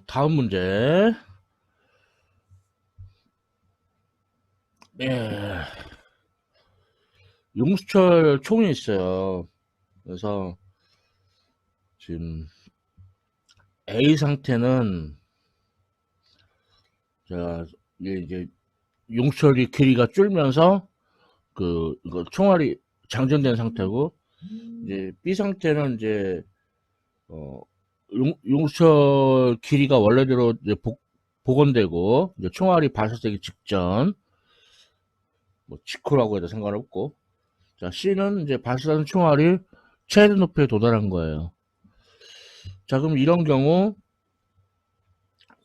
다음 문제. 예, 용수철 총이 있어요. 그래서 지금 A 상태는 자 이게 용수철이 길이가 줄면서 이거 총알이 장전된 상태고, 이제 B 상태는 이제 어 용수철 길이가 원래대로 이제 복원되고, 이제 총알이 발사되기 직전, 뭐 직후라고 해도 상관없고. 자, C는 이제 발사된 총알이 최대 높이에 도달한 거예요. 자, 그럼 이런 경우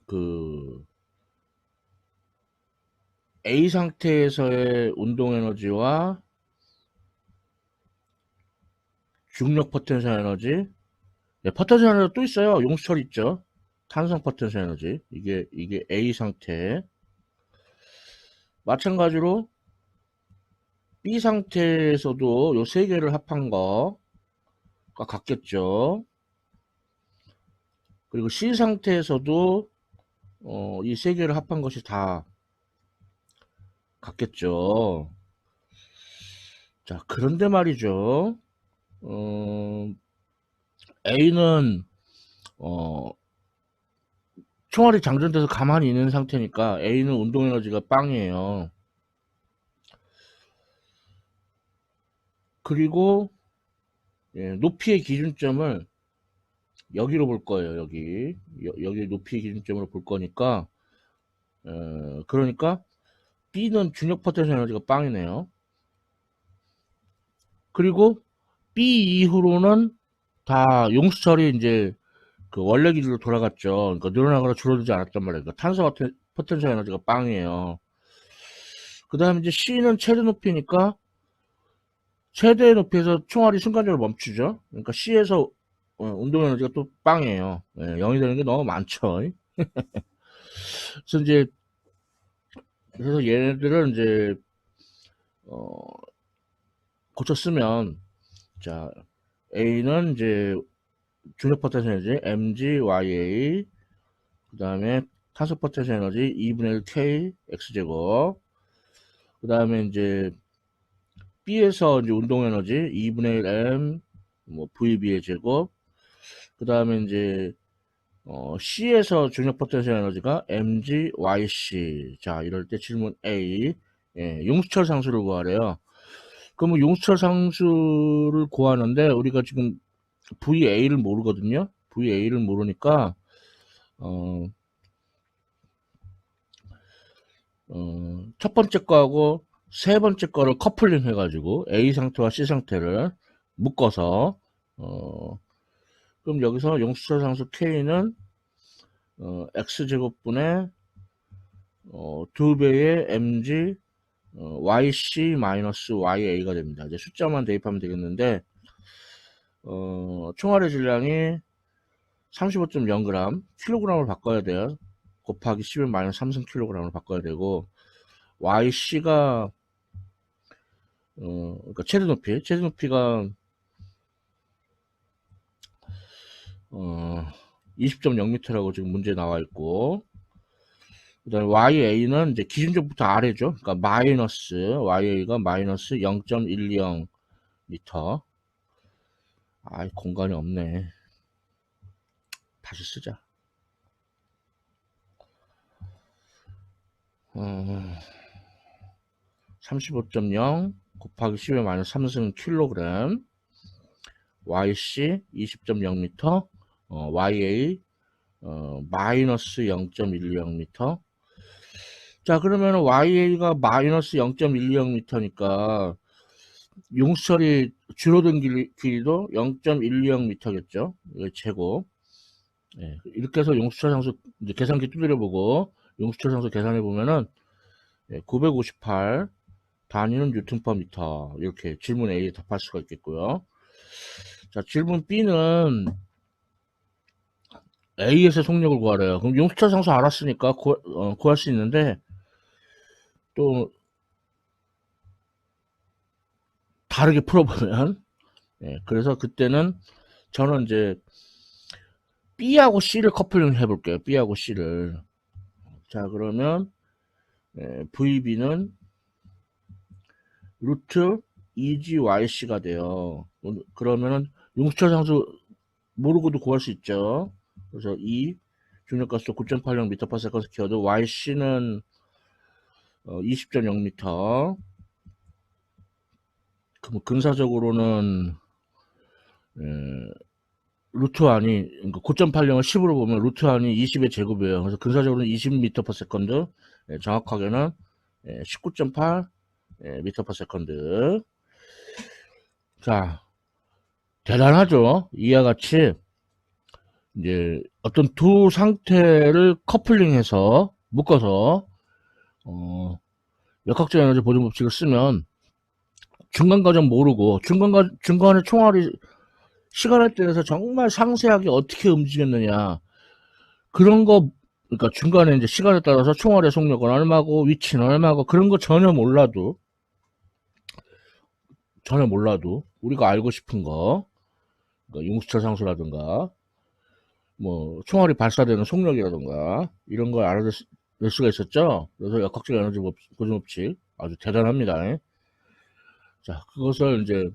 그 A 상태에서의 운동 에너지와 중력 포텐셜 에너지, 포텐셜 에너지 또 있어요. 용수철 있죠. 탄성 포텐셜 에너지. 이게 A 상태. 마찬가지로 B 상태에서도 요 세 개를 합한 거가 같겠죠. 그리고 C 상태에서도 이 세 개를 합한 것이 다 같겠죠. 자, 그런데 말이죠. A는 어, 총알이 장전돼서 가만히 있는 상태니까 A는 운동 에너지가 빵이에요. 그리고 높이의 기준점을 여기로 볼 거예요. 여기 높이의 기준점으로 볼 거니까, 그러니까 B는 중력 포텐셜 에너지가 빵이네요. 그리고 B 이후로는 다 용수철이 이제 그 원래 기준으로 돌아갔죠. 그러니까 늘어나거나 줄어들지 않았단 말이에요. 그러니까 탄소 포텐셜 에너지가 빵이에요. 그 다음에 이제 C는 최대 높이니까 최대 높이에서 총알이 순간적으로 멈추죠. 그러니까 C에서 운동 에너지가 또 빵이에요. 0이 되는 게 너무 많죠. 그래서 이제 그래서 얘네들은 이제 어, 고쳐 쓰면, 자, A는 이제 중력 포텐셜 에너지 mg/ya, 그 다음에 탄소 포텐셜 에너지 2분의 1 k x제곱, 그 다음에 이제 B에서 이제 운동 에너지 2분의 1 m 뭐 vb의 제곱, 그 다음에 이제 C에서 중력 포텐셜 에너지가 mg yc. 자, 이럴 때 질문 A, 용수철 상수를 구하래요. 그러면 용수철 상수를 구하는데 우리가 지금 VA를 모르거든요. VA를 모르니까 어, 첫 번째 거하고 세 번째 거를 커플링 해가지고 A 상태와 C 상태를 묶어서 어, 그럼 여기서 용수철 상수 K는 X제곱분의 2배의 mg yc 마이너스 ya가 됩니다. 이제 숫자만 대입하면 되겠는데, 총알의 질량이 35.0g, 킬로그램을 바꿔야 돼요. 곱하기 10의 마이너스 3승 킬로그램을 바꿔야 되고, yc가 그러니까 최대 높이가 20.0m라고 지금 문제에 나와 있고, 그다음에 ya는 이제 기준점부터 아래죠. 그러니까 ya가 마이너스 0.10m. 아, 공간이 없네. 다시 쓰자. 35.0 곱하기 10의 마이너스 3승 킬로그램, yc 20.0m, ya 마이너스 0.10m. 자, 그러면 ya가 마이너스 0.10m니까 용수철이 줄어든 길이도 0.120m겠죠. 이거 제곱. 이렇게 해서 용수철 상수 이제 계산기 두드려보고 용수철 상수 계산해 보면은 958, 단위는 뉴턴 퍼 미터. 이렇게 질문 A에 답할 수가 있겠고요. 자, 질문 B는 A에서 속력을 구하래요. 그럼 용수철 상수 알았으니까 구할 수 있는데, 또 다르게 풀어보면, 그래서 그때는 저는 이제 B하고 C를 커플링 해볼게요. B하고 C를. 자, 그러면 VB는 루트 EGYC가 돼요. 그러면은 용수철 상수 모르고도 구할 수 있죠. 그래서 E 중력가속 9.80m/s 키워도 YC는 20.0m. 그럼 근사적으로는 루트 안이 그러니까 9.80을 10으로 보면 루트 안이 20의 제곱이에요. 그래서 근사적으로는 20m/s. 정확하게는 19.8 m/s. 자, 대단하죠. 이와 같이 이제 어떤 두 상태를 커플링해서 묶어서 역학적 에너지 보존 법칙을 쓰면 중간 과정 모르고 중간에 총알이 시간에 따라서 정말 상세하게 어떻게 움직였느냐 그런 거 그러니까 중간에 이제 시간에 따라서 총알의 속력은 얼마고 위치는 얼마고 그런 거 전혀 몰라도 우리가 알고 싶은 거 그러니까 용수철 상수라든가 뭐 총알이 발사되는 속력이라든가 이런 걸 알아낼 수가 있었죠. 그래서 역학적 에너지 보존 법칙 아주 대단합니다. 자, 그것을 이제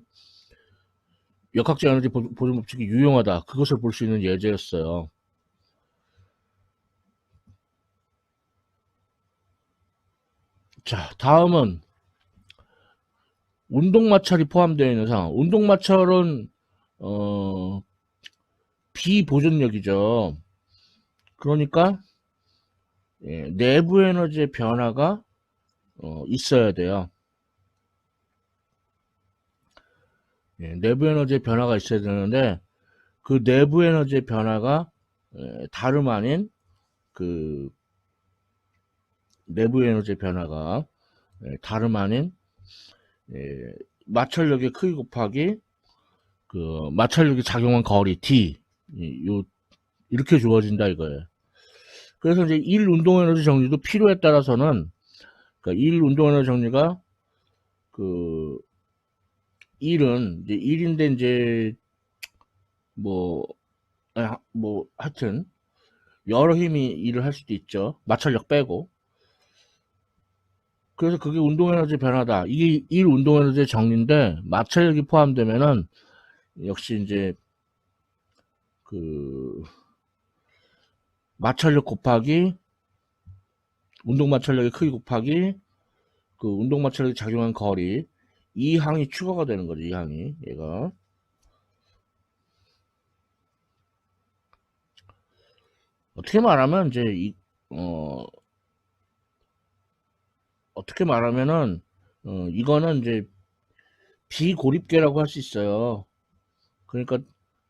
역학적 에너지 보존 법칙이 유용하다. 그것을 볼 수 있는 예제였어요. 자, 다음은 운동 마찰이 포함되어 있는 상황. 운동 마찰은 비보존력이죠. 그러니까 내부 에너지의 변화가 있어야 돼요. 내부 에너지의 변화가 있어야 되는데 그 내부 에너지의 변화가 다름 아닌 그 내부 에너지의 변화가 다름 아닌 마찰력의 크기 곱하기 그 마찰력이 작용한 거리 D 이렇게 주어진다 이거예요. 그래서 이제 1 운동 에너지 정리도 필요에 따라서는 그러니까 1 운동 에너지 정리가 그 1은 이제 1인데 이제 뭐 하여튼 여러 힘이 일을 할 수도 있죠. 마찰력 빼고. 그래서 그게 운동에너지 변화다. 이게 1 운동에너지 정리인데 마찰력이 포함되면은 역시 이제 그 마찰력 곱하기 운동 마찰력의 크기 곱하기 그 운동 마찰력이 작용한 거리 이 항이 추가가 되는 거죠. 이 항이 얘가 어떻게 말하면 이제 어떻게 말하면은 이거는 이제 비고립계라고 할 수 있어요. 그러니까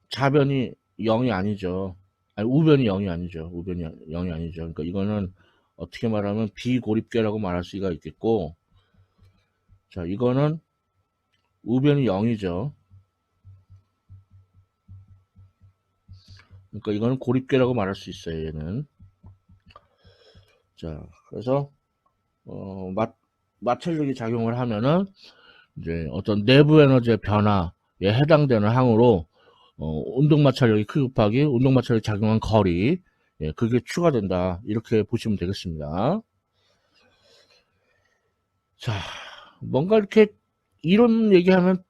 좌변이 0이 아니죠. 아니, 우변이 0이 아니죠. 우변이 0이 아니죠. 그러니까 이거는 어떻게 말하면 비고립계라고 말할 수가 있겠고, 자, 이거는 우변이 0이죠. 그러니까 이거는 고립계라고 말할 수 있어요. 얘는. 자, 그래서 마찰력이 작용을 하면은 이제 어떤 내부 에너지의 변화에 해당되는 항으로 운동 마찰력이 크기 곱하기 운동 마찰력이 작용한 거리 그게 추가된다 이렇게 보시면 되겠습니다. 자, 뭔가 이렇게 이런 얘기하면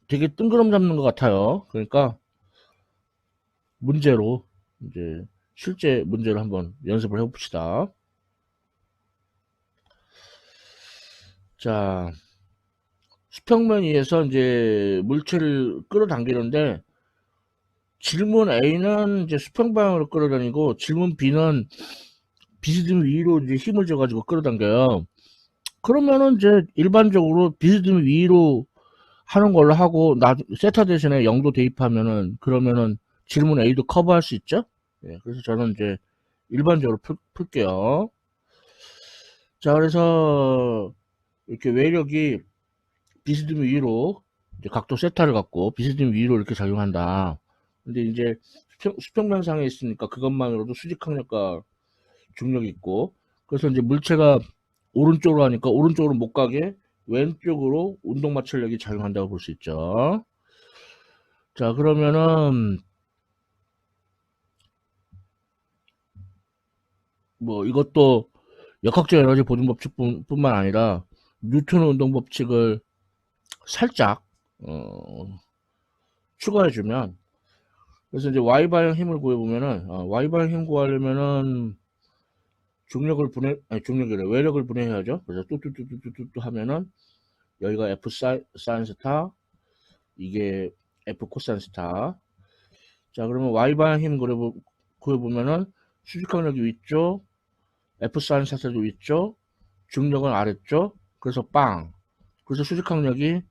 되게 뜬구름 잡는 것 같아요. 그러니까 문제로 이제 실제 문제로 한번 연습을 해봅시다. 자, 수평면 위에서 이제 물체를 끌어당기는데 질문 A는 이제 수평 방향으로 끌어다니고 질문 B는 비스듬히 위로 이제 힘을 줘가지고 끌어당겨요. 그러면은 이제 일반적으로 비스듬히 위로 하는 걸로 하고 세타 대신에 0도 대입하면은 그러면은 질문 A도 커버할 수 있죠. 그래서 저는 이제 일반적으로 풀게요. 자, 그래서 이렇게 외력이 비스듬히 위로 이제 각도 세타를 갖고 비스듬히 위로 이렇게 작용한다. 근데 이제 수평면상에 있으니까 그것만으로도 수직항력과 중력이 있고 그래서 이제 물체가 오른쪽으로 하니까 오른쪽으로 못 가게 왼쪽으로 운동 마찰력이 작용한다고 볼 수 있죠. 자, 그러면은 뭐 이것도 역학적 에너지 보존 법칙뿐만 아니라 뉴턴 운동 법칙을 살짝 추가해주면, 그래서 이제 y 방향 힘을 구해보면은 y 방향 힘 구하려면은 중력을 아니 중력이래 외력을 분해해야죠. 그래서 뚜뚜뚜뚜뚜뚜 하면은 여기가 f 사인 스타, 이게 f 코사인 스타. 자, 그러면 y 방향 힘 구해보면은 수직항력이 위쪽, f 사인 사슬도 위쪽, 중력은 아래쪽. 그래서 빵. 그래서 수직항력이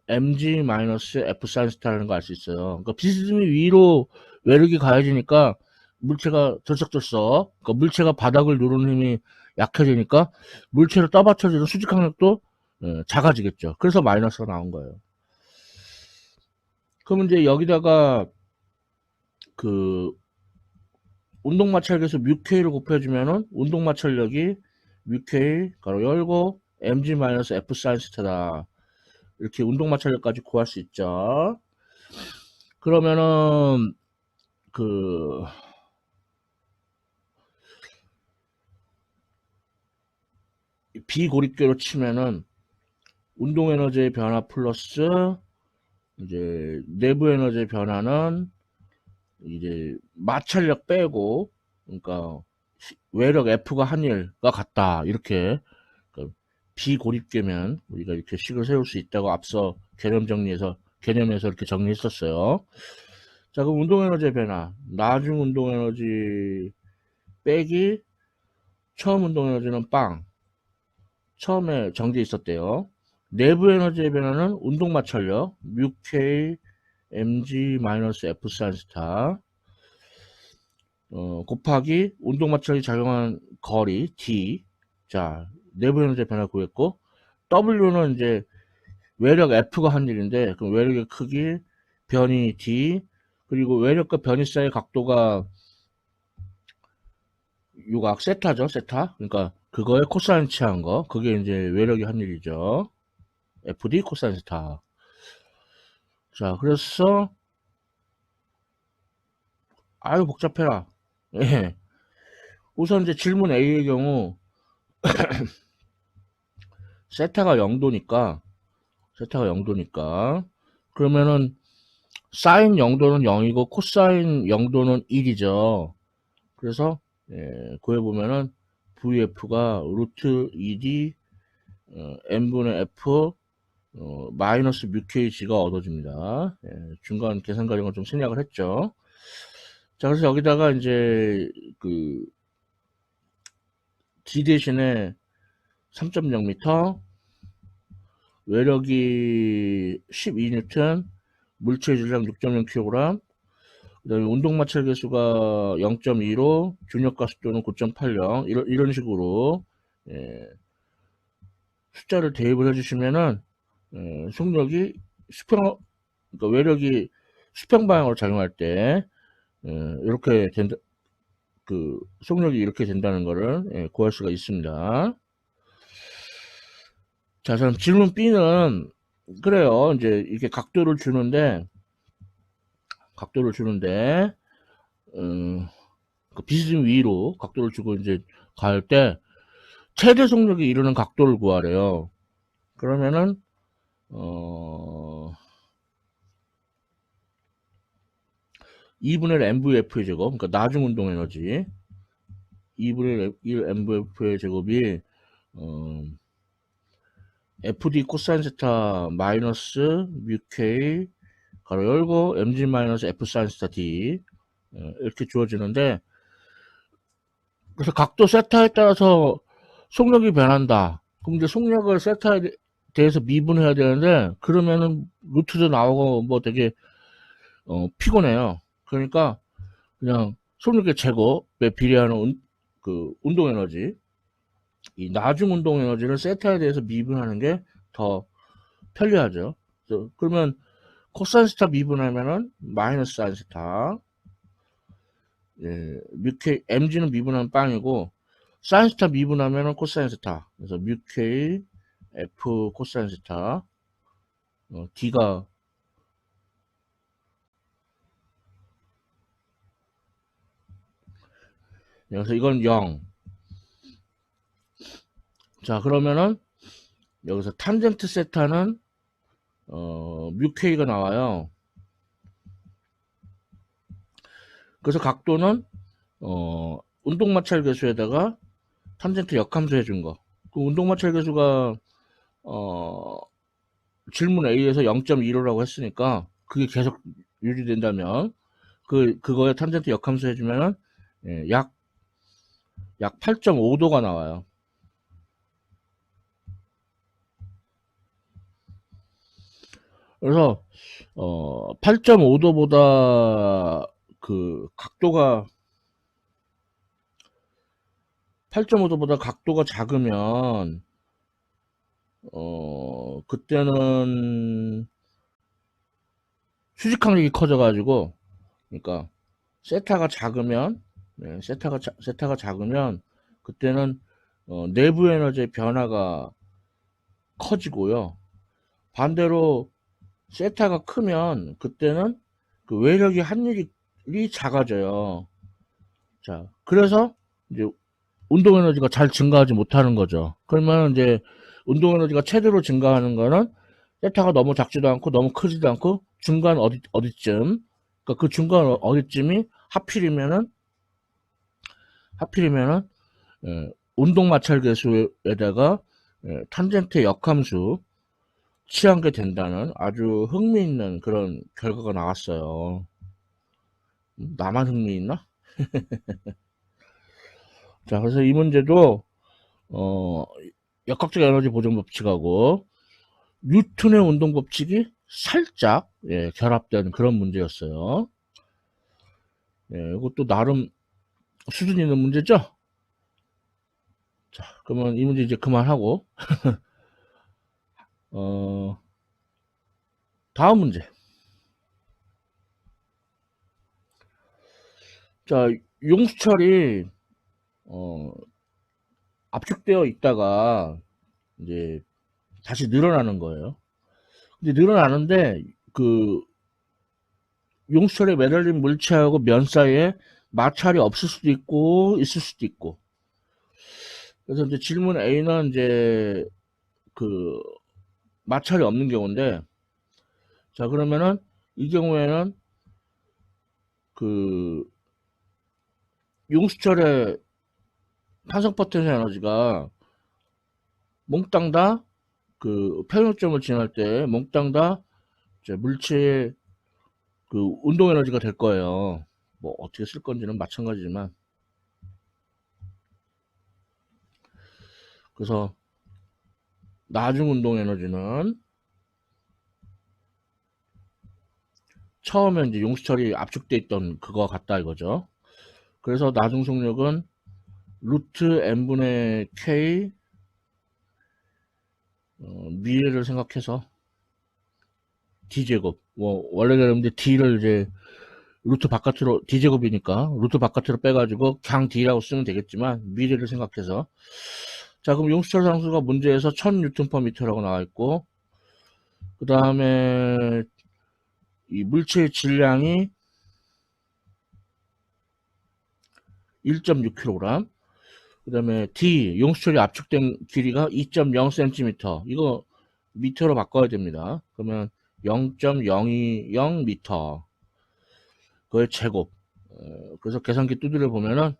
mg-f 사인 스타라는 거 알 수 있어요. 그러니까 비스듬히 위로 외력이 가해지니까 물체가 들썩들썩, 그러니까 물체가 바닥을 누르는 힘이 약해지니까 물체를 떠받쳐주는 수직항력도 작아지겠죠. 그래서 마이너스가 나온 거예요. 그럼 이제 여기다가 그 운동마찰계수 뮤K를 곱해주면은 운동마찰력이 뮤K 가로 열고 mg-f 사인 스타다. 이렇게 운동마찰력까지 구할 수 있죠. 그러면은 그 비고립계로 치면은 운동 에너지의 변화 플러스 이제 내부 에너지의 변화는 이제 마찰력 빼고, 그러니까 외력 F가 한일과 같다, 이렇게. 그러니까 비고립계면 우리가 이렇게 식을 세울 수 있다고 앞서 개념에서 이렇게 정리했었어요. 자, 그럼 운동 에너지의 변화, 나중 운동 에너지 빼기 처음 운동 에너지는 빵. 처음에 정지해 있었대요. 내부 에너지의 변화는 운동 마찰력 뮤K mg-f 사인 스타 곱하기 운동 마찰이 작용한 거리 d. 자, 내부 에너지의 변화 구했고, w는 이제 외력 f가 한 일인데, 그럼 외력의 크기 변이 d, 그리고 외력과 변이 사이의 각도가 유각 세타죠, 세타. 그러니까 그거에 코사인 취한 거, 그게 이제 외력이 한 일이죠. fd 코사인 스타. 자, 그래서 아유 복잡해라. 예. 우선 이제 질문 A의 경우 세타가 0도니까 그러면은 사인 0도는 0이고 코사인 0도는 1이죠. 그래서 구해보면은 VF가 루트 2D n분의 F 마이너스 뮤KG가 얻어집니다. 중간 계산 과정을 좀 생략을 했죠. 자, 그래서 여기다가 이제 그 D 대신에 3.0m, 외력이 12N, 물체 질량 6.0kg, 그 다음에 운동마찰 계수가 0.25, 균역가속도는 9.80, 이런 식으로 숫자를 대입을 해주시면은 속력이 그러니까 외력이 수평 방향으로 작용할 때 이렇게 된다. 그 속력이 이렇게 된다는 것을 구할 수가 있습니다. 자, 그럼 질문 B는 그래요. 이제 이렇게 각도를 주는데 그 비스듬히 위로 각도를 주고 이제 갈 때 최대 속력이 이루는 각도를 구하래요. 그러면은 2분의 mvf의 제곱, 그러니까 나중 운동 에너지 2분의 1 mvf의 제곱이 fd 코사인 세타 마이너스 뮤k 가로 열고 mg 마이너스 f 사인 세타 d 이렇게 주어지는데, 그래서 각도 세타에 따라서 속력이 변한다. 그럼 이제 속력을 세타에 대해서 미분해야 되는데, 그러면은 루트도 나오고 뭐 되게 피곤해요. 그러니까 그냥 속력의 제곱에 비례하는 그 운동 에너지, 이 나중 운동 에너지를 세타에 대해서 미분하는 게 더 편리하죠. 그러면 코사인 스타 미분하면은 마이너스 사인 스타, 뮤K mg는 미분하면 빵이고 사인 스타 미분하면은 코사인 스타. 그래서 뮤K f 코사인 스타 d가 그래서 이건 0. 자, 그러면은 여기서 탄젠트 세타는 뮤K가 나와요. 그래서 각도는 운동마찰 계수에다가 탄젠트 역함수 해준 거. 그 운동마찰 계수가 질문 A에서 0.15라고 했으니까 그게 계속 유지된다면 그거에 탄젠트 역함수 해주면은 예, 약 8.5도가 나와요. 그래서 8.5도보다 그 각도가 8.5도보다 각도가 작으면 그때는 수직 항력이 커져가지고, 그러니까 세타가 작으면, 네, 세타가 작으면 그때는 내부 에너지의 변화가 커지고요. 반대로 세타가 크면 그때는 그 외력의 한율이 작아져요. 자, 그래서 이제 운동 에너지가 잘 증가하지 못하는 거죠. 그러면 이제 운동 에너지가 최대로 증가하는 거는 세타가 너무 작지도 않고 너무 크지도 않고 중간 어디쯤, 그러니까 그 중간 어디쯤이 하필이면은 운동 마찰 계수에다가 탄젠트 역함수 취한 게 된다는 아주 흥미있는 그런 결과가 나왔어요. 나만 흥미있나? 자, 그래서 이 문제도 어, 역학적 에너지 보존 법칙하고 뉴턴의 운동 법칙이 살짝 결합된 그런 문제였어요. 이것도 나름 수준 있는 문제죠? 자, 그러면 이 문제 이제 그만하고 어, 다음 문제. 자, 용수철이 어, 압축되어 있다가 이제 다시 늘어나는 거예요. 근데 늘어나는데 그 용수철에 매달린 물체하고 면 사이에 마찰이 없을 수도 있고 있을 수도 있고. 그래서 이제 질문 A는 이제 그 마찰이 없는 경우인데, 자 그러면은 이 경우에는 그 용수철의 탄성 포텐셜 에너지가 몽땅 다 그 평형점을 지날 때 몽땅 다 이제 물체의 그 운동 에너지가 될 거예요. 뭐 어떻게 쓸 건지는 마찬가지지만, 그래서 나중 운동 에너지는 처음에 이제 용수철이 압축돼 있던 그거와 같다 이거죠. 그래서 나중 속력은 루트 n분의 k 미래를 생각해서 d제곱, 뭐 원래 그랬는데 d를 이제 루트 바깥으로, d제곱이니까 루트 바깥으로 빼가지고 그냥 d라고 쓰면 되겠지만 미래를 생각해서, 자 그럼 용수철 상수가 문제에서 1000Nm/M라고 나와 있고, 그 다음에 이 물체의 질량이 1.6kg, 그 다음에 D, 용수철이 압축된 길이가 2.0cm. 이거 미터로 바꿔야 됩니다. 그러면 0.020m. 그의 제곱. 그래서 계산기 두드려 보면은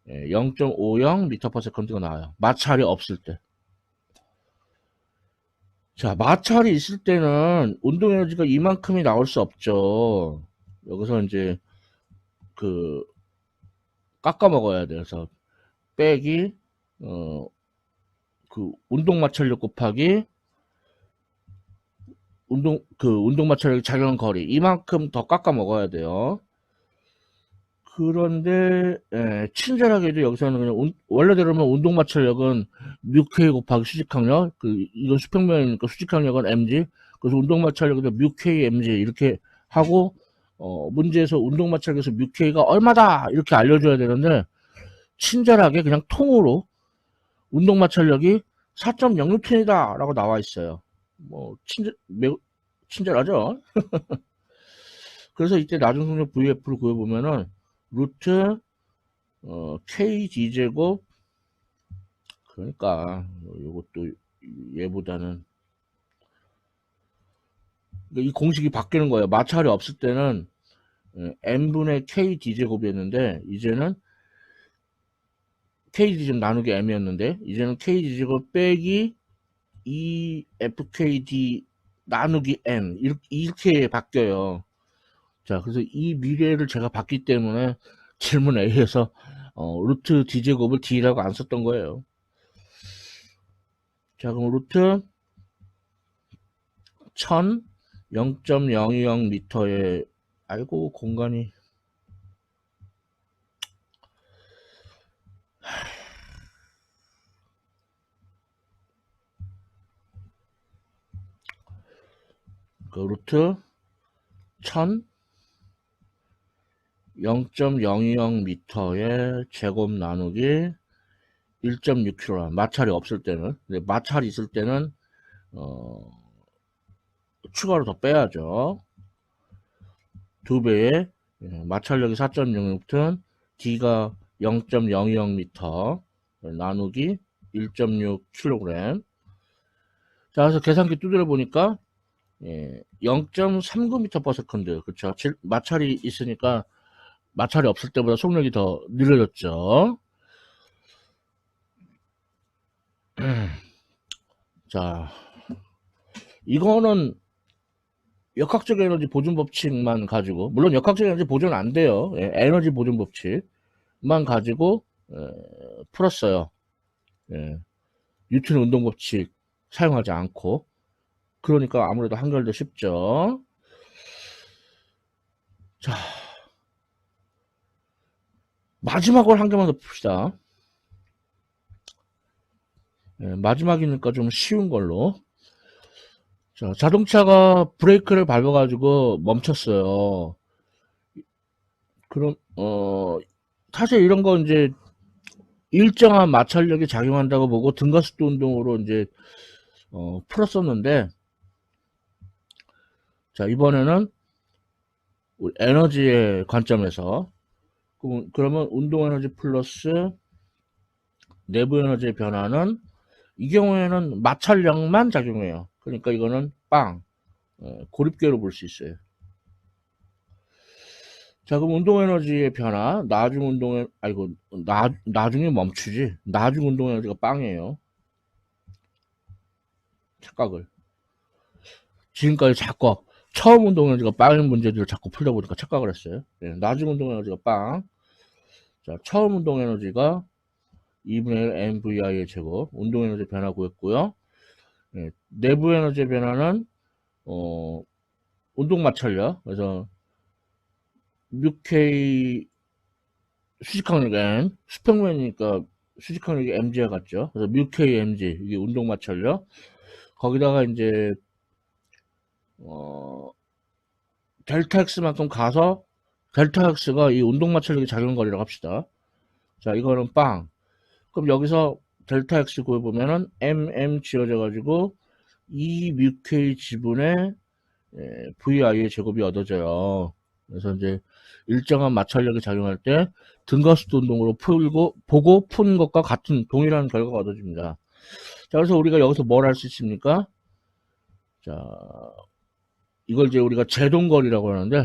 0.50m/s가 나와요. 마찰이 없을 때. 자, 마찰이 있을 때는 운동 에너지가 이만큼이 나올 수 없죠. 여기서 이제 그 깎아 먹어야 돼요. 그래서 빼기 그 운동 마찰력 곱하기 운동 마찰력이 작용 거리 이만큼 더 깎아 먹어야 돼요. 그런데 친절하게도 여기서는 그냥 원래대로면 운동 마찰력은 뮤K 곱하기 수직항력, 이건 수평면이니까 수직항력은 mg, 그래서 운동 마찰력에도 뮤K mg 이렇게 하고 문제에서 운동 마찰력에서 뮤K가 얼마다 이렇게 알려줘야 되는데, 친절하게 그냥 통으로 운동 마찰력이 4.0N이다 라고 나와 있어요. 뭐 매우 친절하죠. 그래서 이때 나중속력 VF를 구해보면은 루트 kd제곱, 그러니까 이것도 얘보다는 이 공식이 바뀌는 거예요. 마찰이 없을 때는 n분의 kd제곱이었는데 이제는 kd제곱 나누기 m이었는데 이제는 kd제곱 빼기 2fkd 나누기 m 이렇게 바뀌어요. 자, 그래서 이 미래를 제가 봤기 때문에 질문 A에서 루트 d제곱을 d라고 안 썼던 거예요. 자, 그럼 루트 1000 0.020m에 아이고 공간이 그 루트 1000 0.020m의 제곱 나누기 1.6kg 마찰이 없을 때는, 근데 마찰이 있을 때는 추가로 더 빼야죠. 2배에 마찰력이 4.06N, D가 0.020m 나누기 1.6kg. 자, 그래서 계산기 두드려 보니까 0.39m/s, 그쵸? 마찰이 있으니까 마찰이 없을 때보다 속력이 더 느려졌죠. 자, 이거는 역학적 에너지 보존 법칙만 가지고, 물론 역학적 에너지 보존 안 돼요. 에너지 보존 법칙만 가지고 풀었어요. 뉴턴 운동 법칙 사용하지 않고. 그러니까 아무래도 한결 더 쉽죠. 자, 마지막으로 한 개만 더 풉시다. 마지막이니까 좀 쉬운 걸로. 자, 자동차가 브레이크를 밟아가지고 멈췄어요. 그럼, 사실 이런 거 이제 일정한 마찰력이 작용한다고 보고 등가속도 운동으로 이제, 풀었었는데, 자, 이번에는 에너지의 관점에서, 그러면 운동 에너지 플러스 내부 에너지의 변화는 이 경우에는 마찰력만 작용해요. 그러니까 이거는 빵, 고립계로 볼 수 있어요. 자, 그럼 운동 에너지의 변화, 나중 운동에, 아이고, 나중에 멈추지. 나중 운동 에너지가 빵이에요. 착각을. 지금까지 자꾸, 처음 운동 에너지가 빵인 문제들을 자꾸 풀다 보니까 착각을 했어요. 나중 운동 에너지가 빵. 자, 처음 운동 에너지가 2분의 1 mvi의 제곱, 운동 에너지 변화 구했고요. 내부 에너지 변화는, 운동 마찰력. 그래서, 뮤K 수직항력 N, 수평면이니까 수직항력이 MG와 같죠. 그래서 뮤K MG, 이게 운동 마찰력. 거기다가 이제, 델타 X만큼 가서, 델타 X가 이 운동 마찰력이 작용거리라고 합시다. 자, 이거는 빵. 그럼 여기서 델타 X 구해보면은 MM 지어져가지고, 2뮤K 지분의 VI의 제곱이 얻어져요. 그래서 이제 일정한 마찰력이 작용할 때 등가속도 운동으로 보고 푼 것과 같은 동일한 결과가 얻어집니다. 자, 그래서 우리가 여기서 뭘 할 수 있습니까? 자, 이걸 이제 우리가 제동거리라고 하는데,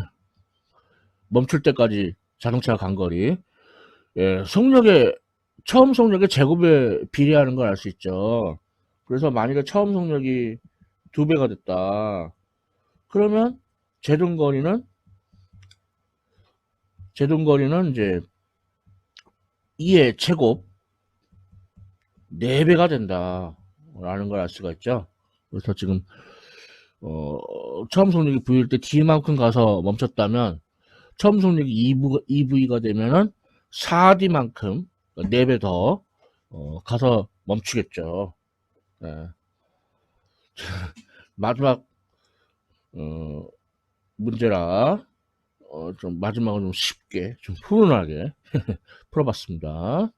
멈출 때까지 자동차가 간 거리. 처음 속력의 제곱에 비례하는 걸 알 수 있죠. 그래서 만약에 처음 속력이 2배가 됐다. 그러면 제동거리는 이제 2의 제곱 4배가 된다 라는 걸 알 수가 있죠. 그래서 지금 처음 속력이 V일 때 D만큼 가서 멈췄다면 처음 속력이 2V가 되면은 4D만큼 4배 더 가서 멈추겠죠. 네. 마지막 문제라 좀 마지막으로 좀 쉽게 좀 훈훈하게 풀어봤습니다.